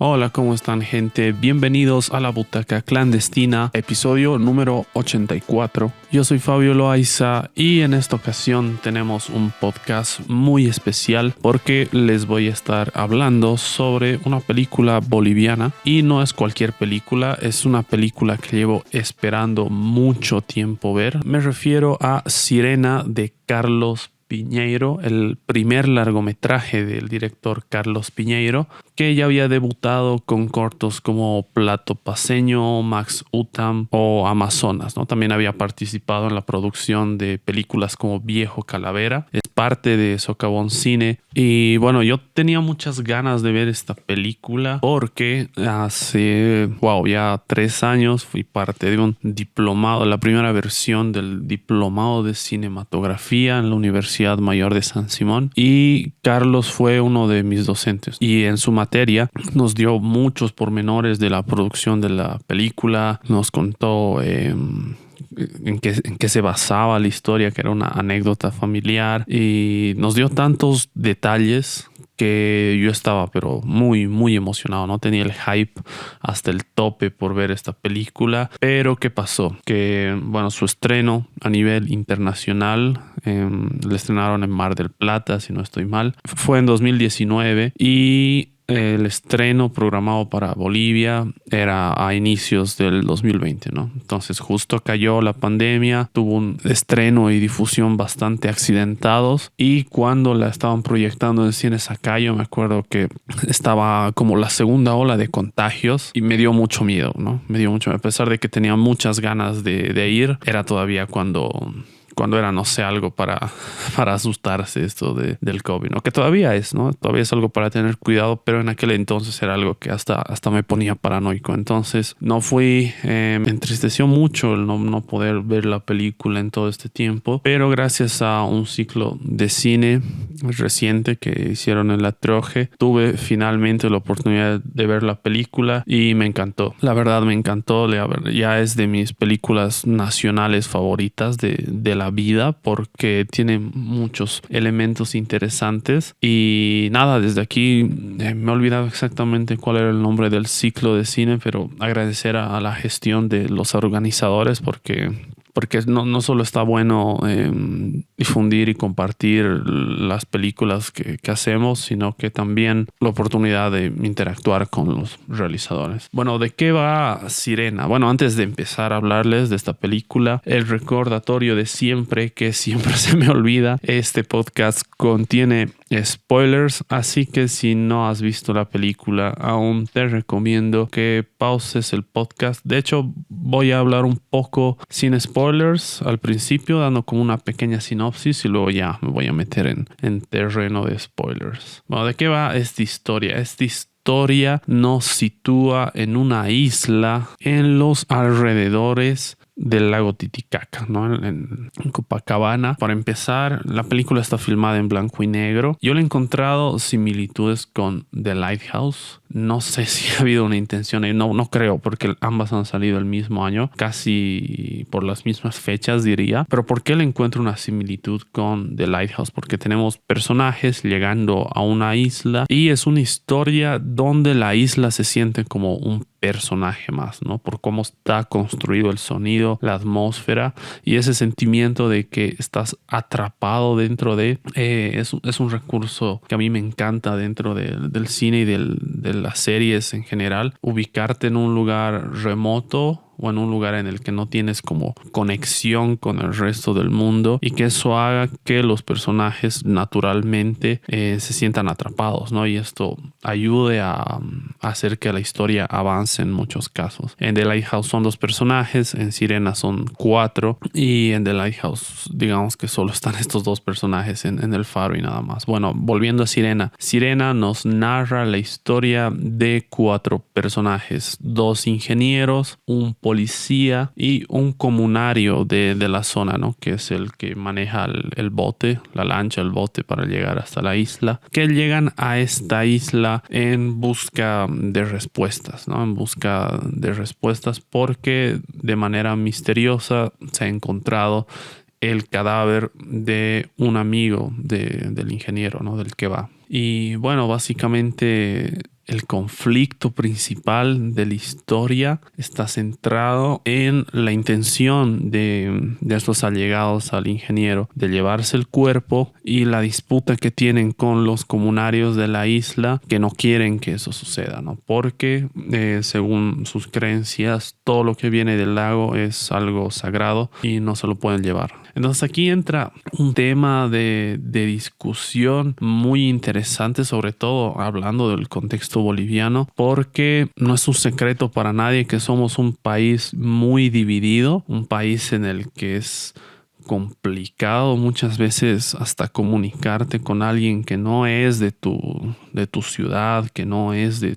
Hola, ¿cómo están, gente? Bienvenidos a La Butaca Clandestina, episodio número 84. Yo soy Fabio Loaiza y en esta ocasión tenemos un podcast muy especial porque les voy a estar hablando sobre una película boliviana, y no es cualquier película, es una película que llevo esperando mucho tiempo ver. Me refiero a Sirena de Carlos Piñeiro, el primer largometraje del director Carlos Piñeiro, que ya había debutado con cortos como Plato Paceño, Max Utam o Amazonas, ¿no? También había participado en la producción de películas como Viejo Calavera. Es parte de Socavón Cine. Y bueno, yo tenía muchas ganas de ver esta película porque hace, ya 3 años fui parte de un diplomado, la primera versión del diplomado de cinematografía en la Universidad Mayor de San Simón, y Carlos fue uno de mis docentes y en su materia nos dio muchos pormenores de la producción de la película. Nos contó en qué se basaba la historia, que era una anécdota familiar, y nos dio tantos detalles que yo estaba pero muy emocionado, ¿no? Tenía el hype hasta el tope por ver esta película. Pero ¿qué pasó? Que bueno, su estreno a nivel internacional, le estrenaron en Mar del Plata, si no estoy mal, fue en 2019, y el estreno programado para Bolivia era a inicios del 2020, ¿no? Entonces justo cayó la pandemia, tuvo un estreno y difusión bastante accidentados, y cuando la estaban proyectando en cines acá, yo me acuerdo que estaba como la segunda ola de contagios y me dio mucho miedo, ¿no? Me dio mucho, a pesar de que tenía muchas ganas de ir, era todavía cuando era, no sé, algo para asustarse esto del COVID, ¿no? Que todavía es, ¿no? Todavía es algo para tener cuidado, pero en aquel entonces era algo que hasta me ponía paranoico. Entonces no fui, me entristeció mucho el no poder ver la película en todo este tiempo, pero gracias a un ciclo de cine reciente que hicieron en La Troje, tuve finalmente la oportunidad de ver la película y me encantó. La verdad me encantó. Ya es de mis películas nacionales favoritas de la vida, porque tiene muchos elementos interesantes. Y nada, desde aquí me he olvidado exactamente cuál era el nombre del ciclo de cine, pero agradecer a la gestión de los organizadores, porque no solo está bueno difundir y compartir las películas que hacemos, sino que también la oportunidad de interactuar con los realizadores. Bueno, ¿de qué va Sirena? Bueno, antes de empezar a hablarles de esta película, el recordatorio de siempre, que siempre se me olvida: este podcast contiene spoilers, así que si no has visto la película aún, te recomiendo que pauses el podcast. De hecho, voy a hablar un poco sin spoilers al principio, dando como una pequeña sinopsis, y luego ya me voy a meter en terreno de spoilers. Bueno, ¿de qué va esta historia? Esta historia nos sitúa en una isla en los alrededores del lago Titicaca, ¿no? En Copacabana. Para empezar, la película está filmada en blanco y negro. Yo le he encontrado similitudes con The Lighthouse. No sé si ha habido una intención ahí. No creo, porque ambas han salido el mismo año, casi por las mismas fechas, diría. Pero ¿por qué le encuentro una similitud con The Lighthouse? Porque tenemos personajes llegando a una isla, y es una historia donde la isla se siente como un personaje más, ¿no? Por cómo está construido el sonido, la atmósfera y ese sentimiento de que estás atrapado dentro de... es un recurso que a mí me encanta dentro del cine y de las series en general. Ubicarte en un lugar remoto o en un lugar en el que no tienes como conexión con el resto del mundo, y que eso haga que los personajes naturalmente se sientan atrapados, ¿no? Y esto ayude a hacer que la historia avance en muchos casos. En The Lighthouse son 2 personajes, en Sirena son 4, y en The Lighthouse digamos que solo están estos 2 personajes en el faro y nada más. Bueno, volviendo a Sirena. Sirena nos narra la historia de 4 personajes: 2 ingenieros, un policía y un comunario de la zona, ¿no? Que es el que maneja el bote, la lancha, el bote, para llegar hasta la isla, que llegan a esta isla en busca de respuestas, ¿no? En busca de respuestas porque de manera misteriosa se ha encontrado el cadáver de un amigo del ingeniero, ¿no? Del que va. Y bueno, básicamente el conflicto principal de la historia está centrado en la intención de estos allegados al ingeniero de llevarse el cuerpo y la disputa que tienen con los comunarios de la isla que no quieren que eso suceda, ¿no? Porque según sus creencias todo lo que viene del lago es algo sagrado y no se lo pueden llevar. Entonces aquí entra un tema de discusión muy interesante, sobre todo hablando del contexto boliviano, porque no es un secreto para nadie que somos un país muy dividido, un país en el que es complicado muchas veces hasta comunicarte con alguien que no es de tu ciudad, que no es de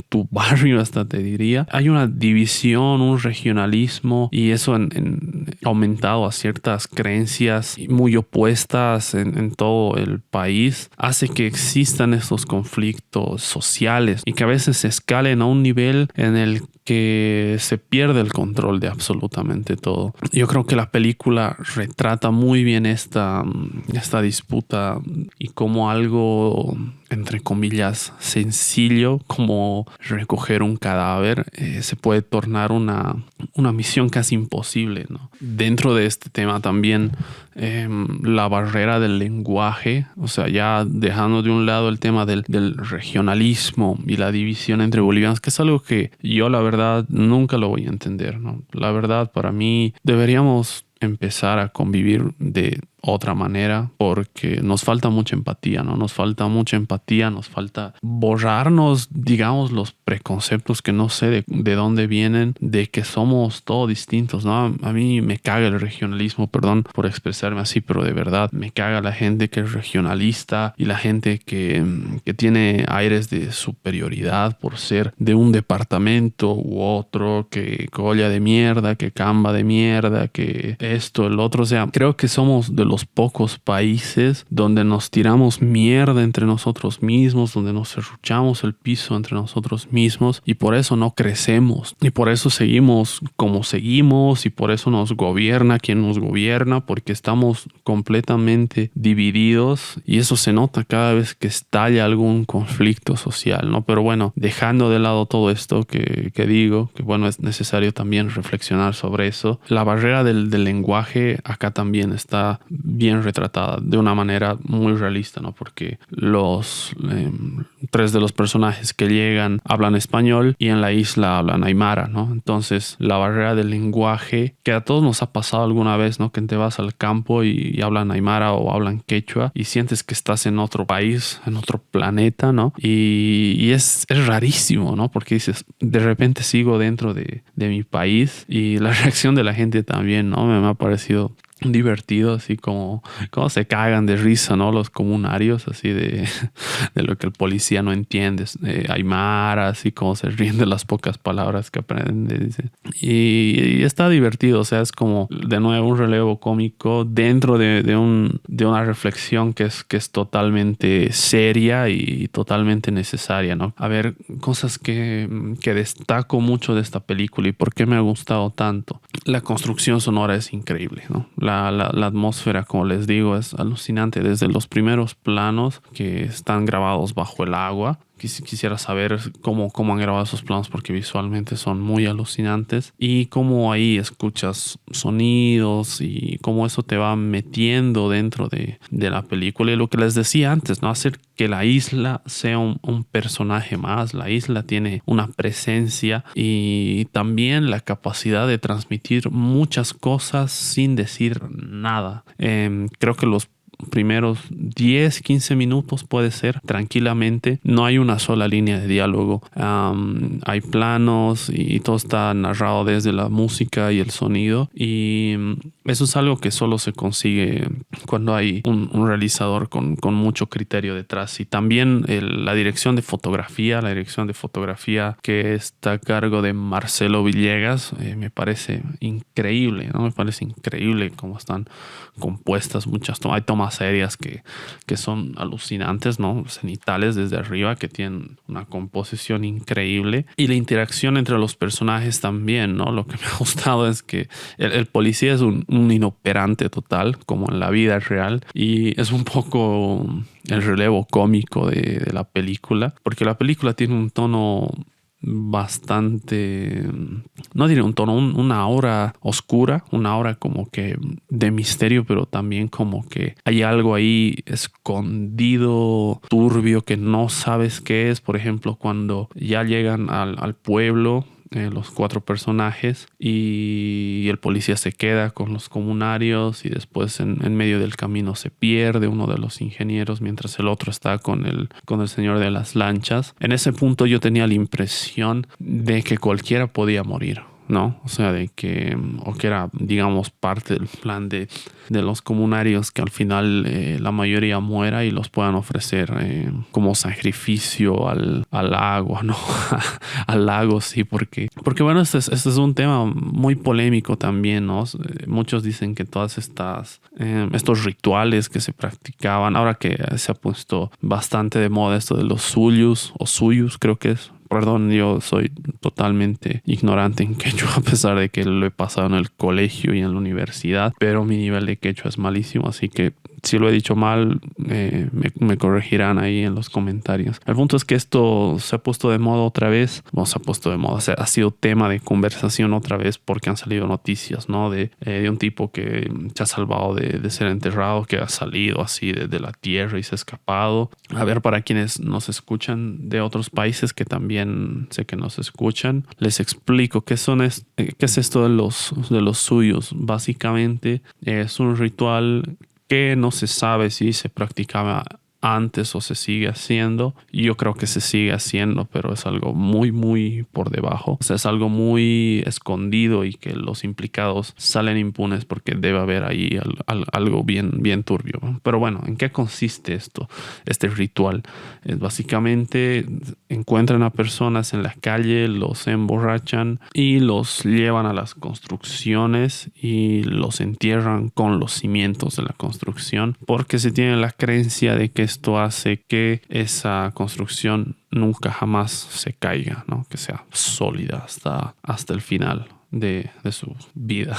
tu barrio, hasta te diría. Hay una división, un regionalismo, y eso ha aumentado a ciertas creencias muy opuestas en todo el país. Hace que existan estos conflictos sociales y que a veces se escalen a un nivel en el que se pierde el control de absolutamente todo. Yo creo que la película retrata muy bien esta disputa y como algo, entre comillas, sencillo como recoger un cadáver se puede tornar una misión casi imposible, ¿no? Dentro de este tema también la barrera del lenguaje, o sea, ya dejando de un lado el tema del regionalismo y la división entre bolivianos, que es algo que yo la verdad nunca lo voy a entender, ¿no? La verdad, para mí deberíamos empezar a convivir de otra manera porque nos falta mucha empatía, ¿no? Nos falta mucha empatía, nos falta borrarnos, digamos, los preconceptos que no sé de dónde vienen, de que somos todos distintos, ¿no? A mí me caga el regionalismo, perdón por expresarme así, pero de verdad me caga la gente que es regionalista y la gente que tiene aires de superioridad por ser de un departamento u otro, que colla de mierda, que camba de mierda, que esto, el otro. O sea, creo que somos de los pocos países donde nos tiramos mierda entre nosotros mismos, donde nos serruchamos el piso entre nosotros mismos, y por eso no crecemos, y por eso seguimos como seguimos, y por eso nos gobierna quien nos gobierna, porque estamos completamente divididos, y eso se nota cada vez que estalla algún conflicto social, ¿no? Pero bueno, dejando de lado todo esto que digo, que bueno, es necesario también reflexionar sobre eso. La barrera del lenguaje acá también está bien retratada de una manera muy realista, ¿no? Porque los tres de los personajes que llegan hablan español y en la isla hablan aymara, ¿no? Entonces la barrera del lenguaje, que a todos nos ha pasado alguna vez, ¿no? Que te vas al campo y hablan aymara o hablan quechua y sientes que estás en otro país, en otro planeta, ¿no? Y es rarísimo, ¿no? Porque dices, de repente sigo dentro de mi país, y la reacción de la gente también, ¿no? Me ha parecido divertido, así como se cagan de risa, ¿no? Los comunarios, así de lo que el policía no entiende, aymara, así como se ríen de las pocas palabras que aprende, dice. Y está divertido, o sea, es como de nuevo un relevo cómico dentro de una reflexión que es totalmente seria y totalmente necesaria, ¿no? A ver, cosas que destaco mucho de esta película y por qué me ha gustado tanto. La construcción sonora es increíble, ¿no? La atmósfera, como les digo, es alucinante desde los primeros planos que están grabados bajo el agua. Quisiera saber cómo han grabado esos planos porque visualmente son muy alucinantes, y cómo ahí escuchas sonidos y cómo eso te va metiendo dentro de la película. Y lo que les decía antes, ¿no? Hacer que la isla sea un personaje más. La isla tiene una presencia y también la capacidad de transmitir muchas cosas sin decir nada. Creo que los primeros 10, 15 minutos puede ser tranquilamente. No hay una sola línea de diálogo. Hay planos y todo está narrado desde la música y el sonido. Y eso es algo que solo se consigue cuando hay un realizador con mucho criterio detrás. Y también la dirección de fotografía, que está a cargo de Marcelo Villegas, me parece increíble, ¿no? Me parece increíble cómo están compuestas muchas tomas. Hay tomas aéreas que son alucinantes, ¿no? Cenitales desde arriba, que tienen una composición increíble, y la interacción entre los personajes también, ¿no? Lo que me ha gustado es que el policía es un inoperante total, como en la vida real, y es un poco el relevo cómico de la película, porque la película tiene un tono bastante, no diré un tono, una aura oscura, una aura como que de misterio, pero también como que hay algo ahí escondido, turbio, que no sabes qué es. Por ejemplo, cuando ya llegan al pueblo, los 4 personajes, y el policía se queda con los comunarios y después en medio del camino se pierde uno de los ingenieros mientras el otro está con el señor de las lanchas. En ese punto yo tenía la impresión de que cualquiera podía morir, ¿no? O sea, o que era, digamos, parte del plan de los comunarios, que al final la mayoría muera y los puedan ofrecer como sacrificio al agua, ¿no? Al lago, sí, porque bueno, este es un tema muy polémico también, ¿no? Muchos dicen que todas estos rituales que se practicaban, ahora que se ha puesto bastante de moda esto de los suyus, o suyus creo que es. Perdón, yo soy totalmente ignorante en quechua, a pesar de que lo he pasado en el colegio y en la universidad, pero mi nivel de quechua es malísimo, así que si lo he dicho mal, me corregirán ahí en los comentarios. El punto es que esto se ha puesto de moda otra vez, no se ha puesto de moda, o sea, ha sido tema de conversación otra vez porque han salido noticias, ¿no? De un tipo que se ha salvado de ser enterrado, que ha salido así de la tierra y se ha escapado. A ver, para quienes nos escuchan de otros países que también sé que nos escuchan, les explico qué es esto de los suyos. Básicamente es un ritual que no se sabe si se practicaba antes o se sigue haciendo. Yo creo que se sigue haciendo, pero es algo muy, muy por debajo. O sea, es algo muy escondido y que los implicados salen impunes porque debe haber ahí algo bien, bien turbio, ¿no? Pero bueno, ¿en qué consiste este ritual? Es básicamente encuentran a personas en la calle, los emborrachan y los llevan a las construcciones y los entierran con los cimientos de la construcción, porque se tiene la creencia de que esto hace que esa construcción nunca jamás se caiga, ¿no? Que sea sólida hasta el final de su vida.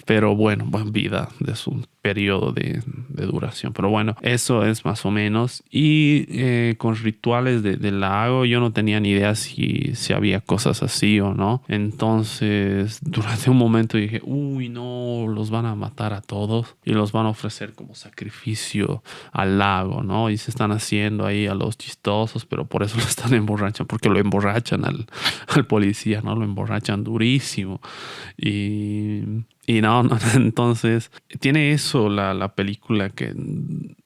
Pero bueno, vida de su periodo de duración. Pero bueno, eso es más o menos. Y con rituales del lago, yo no tenía ni idea si había cosas así o no. Entonces, durante un momento dije, uy, no, los van a matar a todos y los van a ofrecer como sacrificio al lago, ¿no? Y se están haciendo ahí a los chistosos, pero por eso lo están emborrachando, porque lo emborrachan al policía, ¿no? Lo emborrachan durísimo. Y no, entonces tiene eso la película, que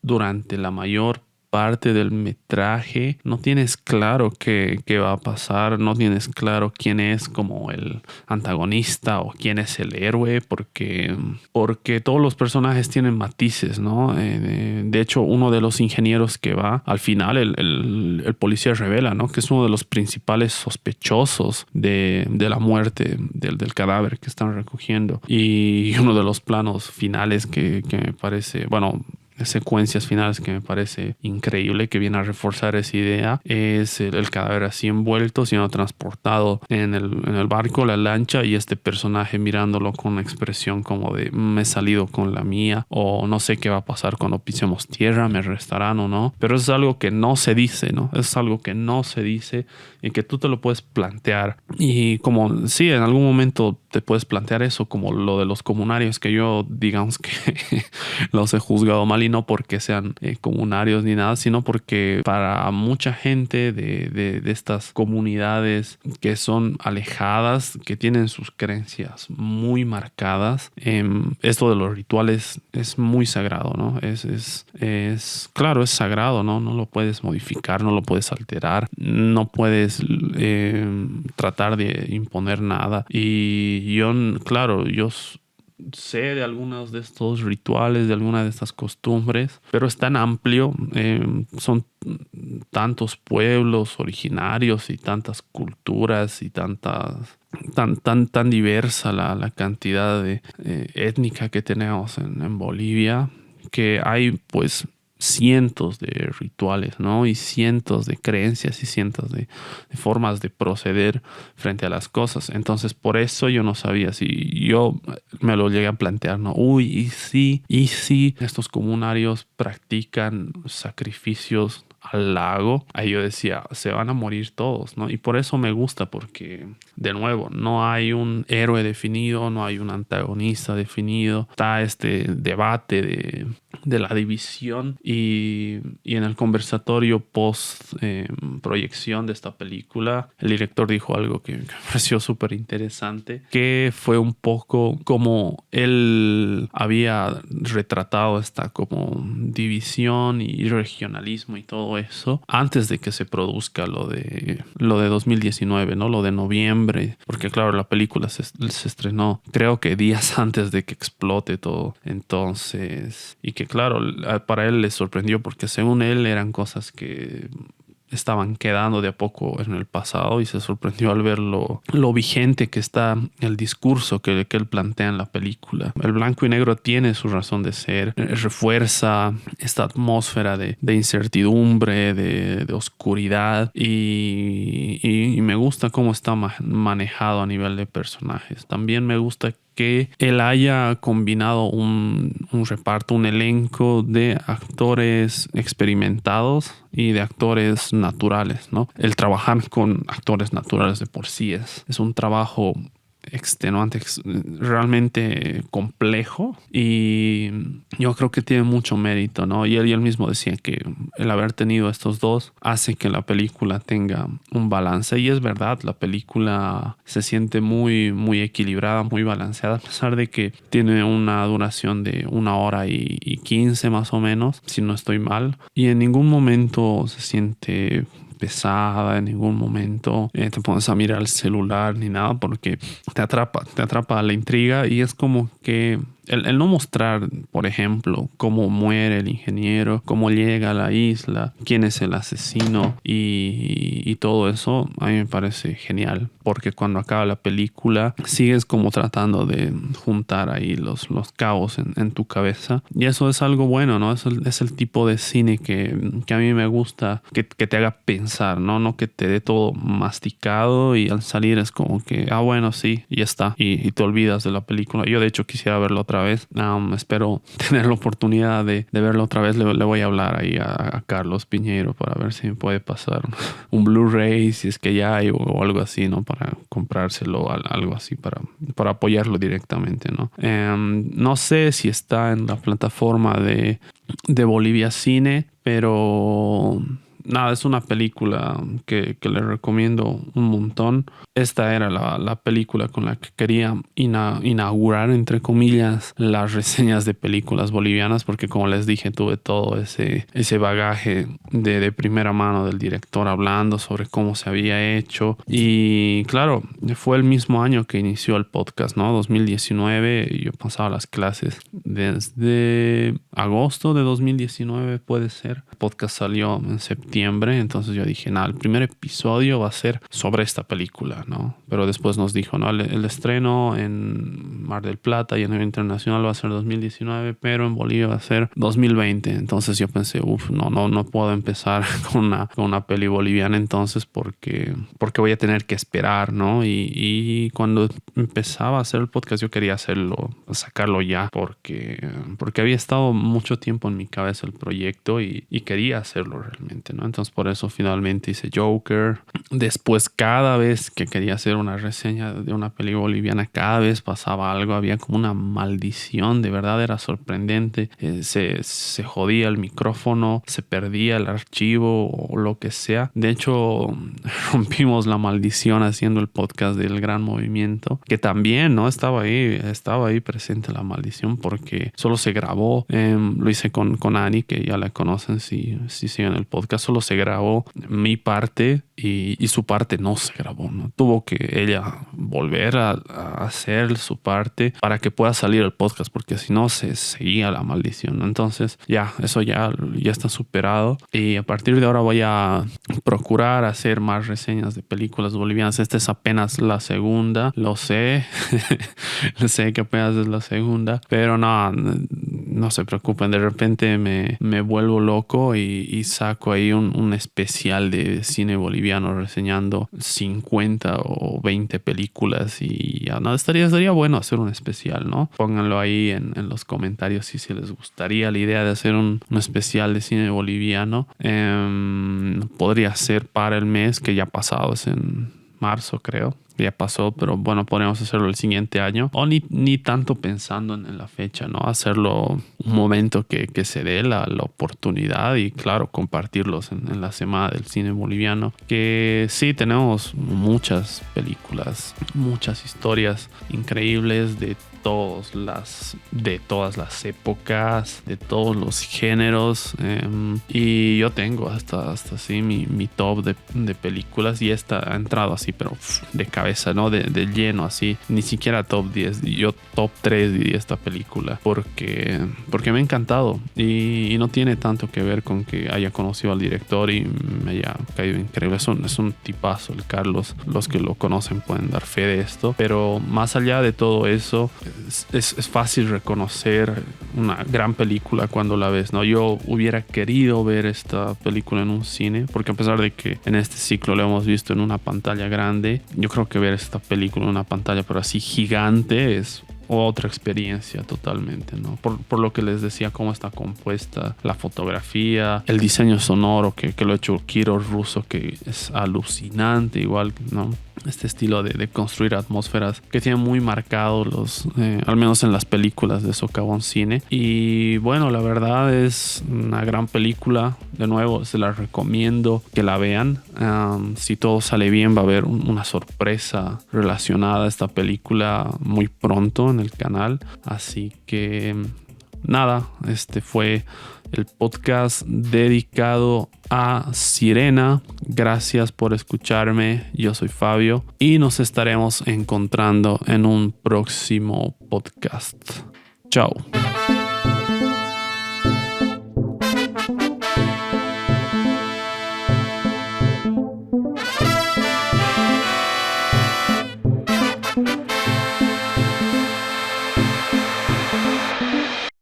durante la mayor parte del metraje no tienes claro qué va a pasar, no tienes claro quién es como el antagonista o quién es el héroe, porque todos los personajes tienen matices, ¿no? De hecho, uno de los ingenieros que va al final, el policía revela, ¿no? Que es uno de los principales sospechosos de la muerte del cadáver que están recogiendo. Y uno de los planos finales que me parece, bueno, secuencias finales que me parece increíble, que viene a reforzar esa idea, es el cadáver así envuelto, siendo transportado en el barco, la lancha, y este personaje mirándolo con una expresión como de me he salido con la mía, o no sé qué va a pasar cuando pisemos tierra, me arrestarán o no. Pero eso es algo que no se dice, ¿no? Es algo que no se dice y que tú te lo puedes plantear. Y como sí, en algún momento te puedes plantear eso, como lo de los comunarios, que yo digamos que los he juzgado mal, y no porque sean comunarios ni nada, sino porque para mucha gente de estas comunidades que son alejadas, que tienen sus creencias muy marcadas, esto de los rituales es muy sagrado, ¿no? Claro, es sagrado, ¿no? No lo puedes modificar, no lo puedes alterar, no puedes tratar de imponer nada. Y yo, claro, yo sé de algunos de estos rituales, de algunas de estas costumbres, pero es tan amplio, son tantos pueblos originarios y tantas culturas y tan diversa la cantidad de étnica que tenemos en Bolivia, que hay pues cientos de rituales, ¿no? Y cientos de creencias y cientos de formas de proceder frente a las cosas. Entonces, por eso yo no sabía si yo me lo llegué a plantear, ¿no? Uy, y si estos comunarios practican sacrificios al lago, ahí yo decía, se van a morir todos, ¿no? Y por eso me gusta, porque de nuevo, no hay un héroe definido, no hay un antagonista definido, está este debate de la división y en el conversatorio post proyección de esta película, el director dijo algo que me pareció súper interesante, que fue un poco como él había retratado esta como división y regionalismo y todo eso antes de que se produzca lo de 2019, ¿no? Lo de noviembre, porque claro, la película se estrenó creo que días antes de que explote todo. Entonces, y que claro, para él le sorprendió porque según él eran cosas que estaban quedando de a poco en el pasado y se sorprendió al ver lo vigente que está el discurso que él plantea en la película. El blanco y negro tiene su razón de ser, refuerza esta atmósfera de incertidumbre, de oscuridad y me gusta cómo está manejado a nivel de personajes. También me gusta que él haya combinado un reparto, un elenco de actores experimentados y de actores naturales, ¿no? El trabajar con actores naturales de por sí es un trabajo extenuante, realmente complejo, y yo creo que tiene mucho mérito, ¿no? Y él mismo decía que el haber tenido estos dos hace que la película tenga un balance, y es verdad, la película se siente muy, muy equilibrada, muy balanceada, a pesar de que tiene una duración de 1 hora y 15 más o menos, si no estoy mal, y en ningún momento se siente pesada, en ningún momento te pones a mirar el celular ni nada, porque te atrapa la intriga, y es como que el no mostrar, por ejemplo, cómo muere el ingeniero, cómo llega a la isla, quién es el asesino y todo eso, a mí me parece genial, porque cuando acaba la película sigues como tratando de juntar ahí los cabos en tu cabeza, y eso es algo bueno, ¿no? Es el tipo de cine que a mí me gusta, que te haga pensar, ¿no? No que te dé todo masticado y al salir es como que, bueno, sí, y ya está, y te olvidas de la película. Yo de hecho quisiera verlo otra vez. Espero tener la oportunidad de verlo otra vez. Le voy a hablar ahí a Carlos Piñeiro para ver si me puede pasar un Blu-ray, si es que ya hay, o algo así, ¿no? Para comprárselo, algo así, para apoyarlo directamente, ¿no? No sé si está en la plataforma de Bolivia Cine, pero nada, es una película que le recomiendo un montón. Esta era la película con la que quería inaugurar, entre comillas, las reseñas de películas bolivianas, porque como les dije, tuve todo ese bagaje de primera mano del director hablando sobre cómo se había hecho. Y claro, fue el mismo año que inició el podcast, ¿no? 2019. Yo pasaba las clases desde agosto de 2019, puede ser. El podcast salió en septiembre, entonces yo dije, el primer episodio va a ser sobre esta película, ¿no? Pero después nos dijo, ¿no? El estreno en Mar del Plata y a nivel internacional va a ser 2019, pero en Bolivia va a ser 2020. Entonces yo pensé, no puedo empezar con una peli boliviana entonces porque voy a tener que esperar, ¿no? Y cuando empezaba a hacer el podcast yo quería sacarlo ya, porque había estado mucho tiempo en mi cabeza el proyecto y quería hacerlo realmente, ¿no? Entonces por eso finalmente hice Joker. Después, cada vez que quería hacer una reseña de una peli boliviana, cada vez pasaba algo, había como una maldición, de verdad era sorprendente. Se jodía el micrófono, se perdía el archivo o lo que sea. De hecho, rompimos la maldición haciendo el podcast del Gran Movimiento, que también, ¿no? Estaba ahí presente la maldición, porque solo se grabó. Lo hice con Ani, que ya la conocen si siguen el podcast. solo se grabó mi parte y su parte no se grabó, ¿no? Tuvo que ella volver a hacer su parte para que pueda salir el podcast, porque si no se seguía la maldición, ¿no? Entonces eso ya está superado y a partir de ahora voy a procurar hacer más reseñas de películas bolivianas. Esta es apenas la segunda, lo sé. Sé que apenas es la segunda, pero no se preocupen, de repente me vuelvo loco y saco ahí un especial de cine boliviano reseñando 50 o 20 películas y ya, no, estaría bueno hacer un especial, ¿no? Pónganlo ahí en los comentarios si les gustaría la idea de hacer un especial de cine boliviano. Podría ser para el mes que ya ha pasado, es en marzo creo. Ya pasó, pero bueno, podríamos hacerlo el siguiente año o ni tanto pensando en la fecha, ¿no? Hacerlo un momento que se dé la oportunidad y claro, compartirlos en la semana del cine boliviano, que sí, tenemos muchas películas, muchas historias increíbles de todas las épocas, de todos los géneros, y yo tengo hasta así mi top de películas y esta ha entrado así pero de cabeza, ¿no? De lleno, así, ni siquiera top 10, yo top 3 diría esta película porque me ha encantado y no tiene tanto que ver con que haya conocido al director y me haya caído increíble. Es un tipazo el Carlos, los que lo conocen pueden dar fe de esto, pero más allá de todo eso es fácil reconocer una gran película cuando la ves, ¿no? Yo hubiera querido ver esta película en un cine, porque a pesar de que en este ciclo lo hemos visto en una pantalla grande, yo creo que ver esta película en una pantalla pero así gigante es otra experiencia totalmente, ¿no? Por lo que les decía, cómo está compuesta la fotografía, el diseño sonoro que lo ha hecho Kiro Russo, que es alucinante, igual, ¿no? Este estilo de construir atmósferas que tiene muy marcados al menos en las películas de Socavón Cine. Y bueno, la verdad es una gran película. De nuevo, se la recomiendo que la vean. Si todo sale bien, va a haber una sorpresa relacionada a esta película muy pronto en el canal. Así que nada, este fue el podcast dedicado a Sirena. Gracias por escucharme. Yo soy Fabio y nos estaremos encontrando en un próximo podcast. Chao.